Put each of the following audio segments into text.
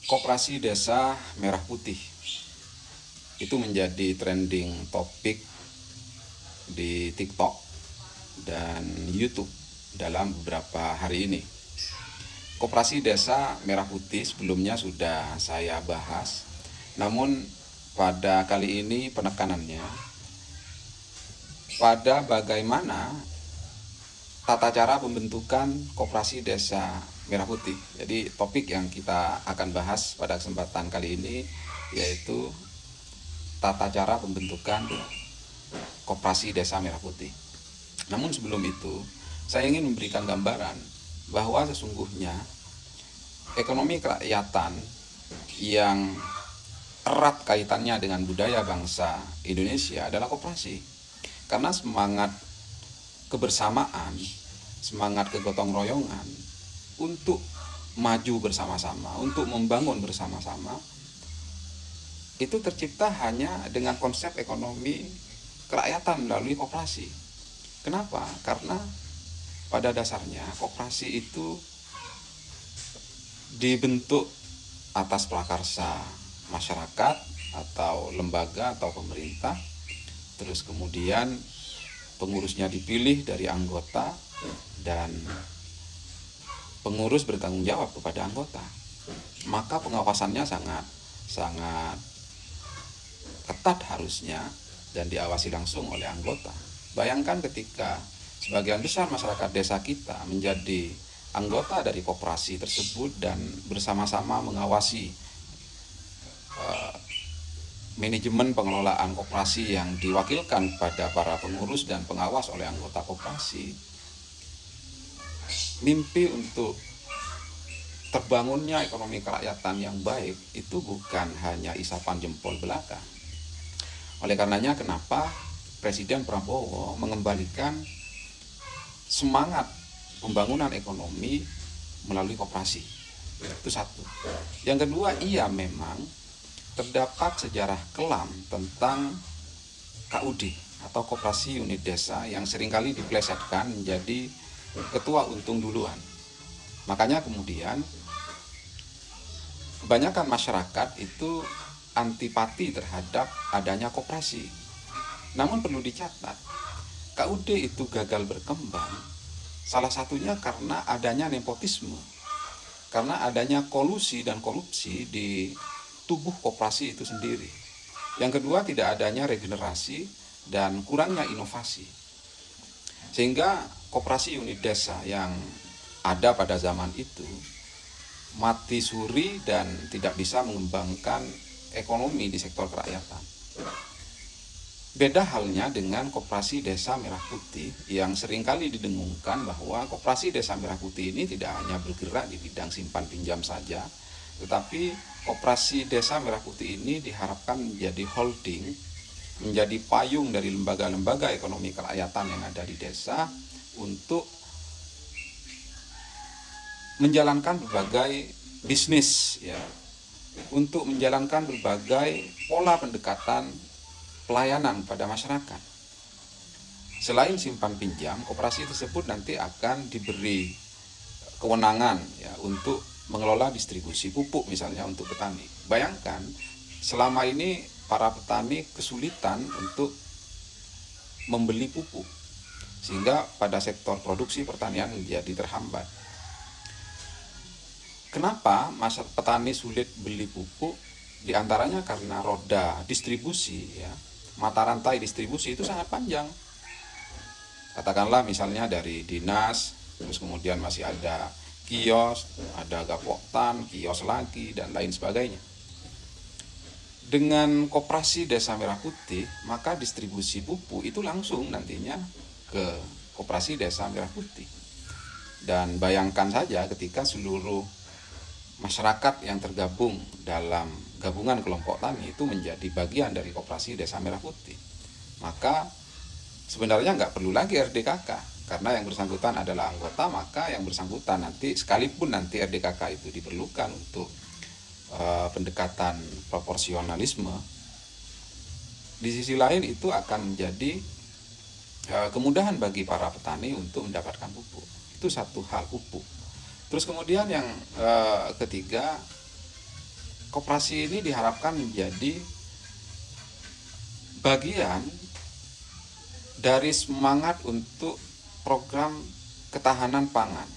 Koperasi Desa Merah Putih itu menjadi trending topik di TikTok dan YouTube dalam beberapa hari ini. Koperasi Desa Merah Putih sebelumnya sudah saya bahas, namun pada kali ini penekanannya pada bagaimana tata cara pembentukan Koperasi Desa Merah Putih. Jadi topik yang kita akan bahas pada kesempatan kali ini yaitu tata cara pembentukan Koperasi Desa Merah Putih. Namun sebelum itu, saya ingin memberikan gambaran bahwa sesungguhnya ekonomi kerakyatan yang erat kaitannya dengan budaya bangsa Indonesia adalah koperasi. Karena semangat kebersamaan, semangat kegotong royongan untuk maju bersama-sama, untuk membangun bersama-sama, itu tercipta hanya dengan konsep ekonomi kerakyatan melalui koperasi. Kenapa? Karena pada dasarnya koperasi itu dibentuk atas prakarsa masyarakat atau lembaga atau pemerintah, terus kemudian pengurusnya dipilih dari anggota dan pengurus bertanggung jawab kepada anggota. Maka pengawasannya sangat ketat harusnya dan diawasi langsung oleh anggota. Bayangkan ketika sebagian besar masyarakat desa kita menjadi anggota dari koperasi tersebut dan bersama-sama mengawasi manajemen pengelolaan koperasi yang diwakilkan pada para pengurus dan pengawas oleh anggota koperasi, mimpi untuk terbangunnya ekonomi kerakyatan yang baik itu bukan hanya isapan jempol belaka. Oleh karenanya kenapa Presiden Prabowo mengembalikan semangat pembangunan ekonomi melalui koperasi. Itu satu. Yang kedua, iya memang terdapat sejarah kelam tentang KUD atau Koperasi Unit Desa yang seringkali diplesetkan menjadi ketua untung duluan. Makanya kemudian kebanyakan masyarakat itu antipati terhadap adanya koperasi. Namun perlu dicatat, KUD itu gagal berkembang salah satunya karena adanya nepotisme, karena adanya kolusi dan korupsi di tubuh koperasi itu sendiri. Yang kedua, tidak adanya regenerasi dan kurangnya inovasi. Sehingga koperasi unit desa yang ada pada zaman itu mati suri dan tidak bisa mengembangkan ekonomi di sektor kerakyatan. Beda halnya dengan Koperasi Desa Merah Putih yang seringkali didengungkan bahwa Koperasi Desa Merah Putih ini tidak hanya bergerak di bidang simpan pinjam saja, tetapi Koperasi Desa Merah Putih ini diharapkan menjadi holding, menjadi payung dari lembaga-lembaga ekonomi kerakyatan yang ada di desa untuk menjalankan berbagai bisnis, ya, untuk menjalankan berbagai pola pendekatan pelayanan pada masyarakat. Selain simpan pinjam, koperasi tersebut nanti akan diberi kewenangan, ya, untuk mengelola distribusi pupuk misalnya untuk petani. Bayangkan selama ini para petani kesulitan untuk membeli pupuk, sehingga pada sektor produksi pertanian menjadi terhambat. Kenapa petani sulit beli pupuk? Di antaranya karena roda distribusi, ya, mata rantai distribusi itu sangat panjang. Katakanlah misalnya dari dinas, terus kemudian masih ada kios, ada gapoktan, kios lagi, dan lain sebagainya. Dengan Koperasi Desa Merah Putih, maka distribusi pupuk itu langsung nantinya ke Koperasi Desa Merah Putih. Dan bayangkan saja ketika seluruh masyarakat yang tergabung dalam gabungan kelompok tani itu menjadi bagian dari Koperasi Desa Merah Putih, maka sebenarnya nggak perlu lagi RDKK, karena yang bersangkutan adalah anggota, maka yang bersangkutan nanti sekalipun nanti RDKK itu diperlukan untuk pendekatan proporsionalisme, di sisi lain itu akan menjadi kemudahan bagi para petani untuk mendapatkan pupuk. Itu satu hal, pupuk. Terus kemudian yang ketiga, koperasi ini diharapkan menjadi bagian dari semangat untuk program ketahanan pangan,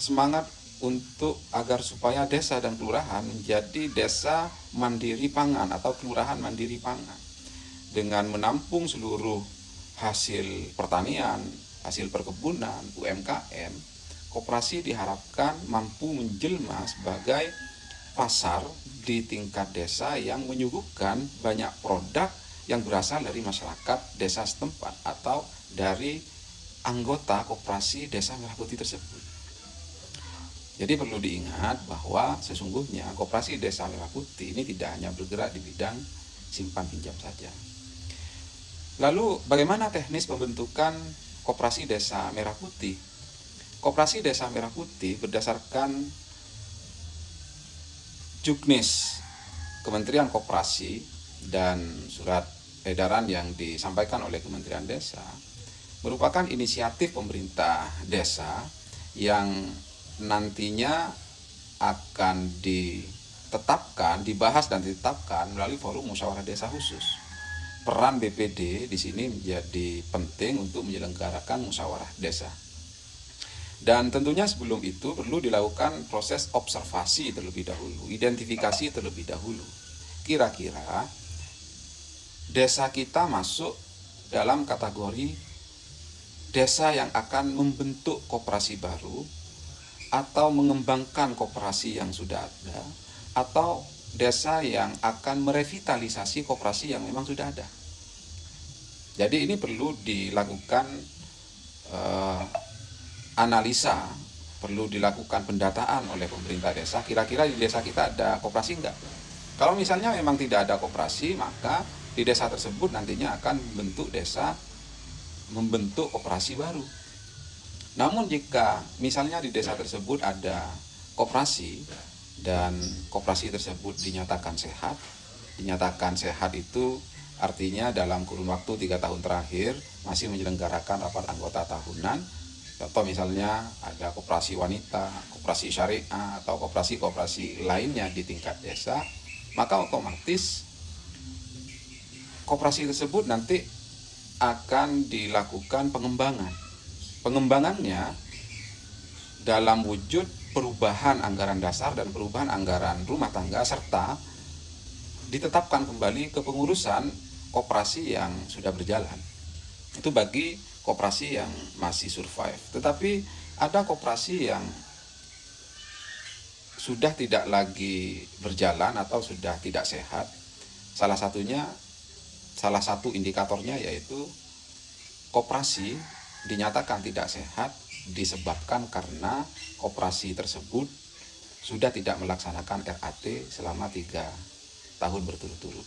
semangat untuk agar supaya desa dan kelurahan menjadi desa mandiri pangan atau kelurahan mandiri pangan, dengan menampung seluruh hasil pertanian, hasil perkebunan, UMKM. Koperasi diharapkan mampu menjelma sebagai pasar di tingkat desa yang menyuguhkan banyak produk yang berasal dari masyarakat desa setempat atau dari anggota koperasi desa Merah Putih tersebut. Jadi perlu diingat bahwa sesungguhnya koperasi desa Merah Putih ini tidak hanya bergerak di bidang simpan pinjam saja. Lalu bagaimana teknis pembentukan koperasi desa Merah Putih? Koperasi desa Merah Putih berdasarkan Juknis Kementerian Koperasi dan surat edaran yang disampaikan oleh Kementerian Desa merupakan inisiatif pemerintah desa yang nantinya akan dibahas dan ditetapkan melalui forum musyawarah desa khusus. Peran BPD di sini menjadi penting untuk menyelenggarakan musyawarah desa. Dan tentunya sebelum itu perlu dilakukan proses observasi terlebih dahulu, identifikasi terlebih dahulu. Kira-kira desa kita masuk dalam kategori desa yang akan membentuk koperasi baru, atau mengembangkan koperasi yang sudah ada, atau desa yang akan merevitalisasi koperasi yang memang sudah ada. Jadi ini perlu dilakukan analisa, perlu dilakukan pendataan oleh pemerintah desa, kira-kira di desa kita ada koperasi enggak? Kalau misalnya memang tidak ada koperasi, maka di desa tersebut nantinya akan membentuk koperasi baru. Namun jika misalnya di desa tersebut ada koperasi dan koperasi tersebut dinyatakan sehat itu artinya dalam kurun waktu 3 tahun terakhir masih menyelenggarakan rapat anggota tahunan. Contoh misalnya ada koperasi wanita, koperasi syariah, atau koperasi-koperasi lainnya di tingkat desa, maka otomatis koperasi tersebut nanti akan dilakukan pengembangan. Pengembangannya dalam wujud perubahan anggaran dasar dan perubahan anggaran rumah tangga, serta ditetapkan kembali kepengurusan koperasi yang sudah berjalan. Itu bagi koperasi yang masih survive. Tetapi ada koperasi yang sudah tidak lagi berjalan atau sudah tidak sehat. Salah satu indikatornya yaitu koperasi dinyatakan tidak sehat disebabkan karena koperasi tersebut sudah tidak melaksanakan RAT selama 3 tahun berturut-turut.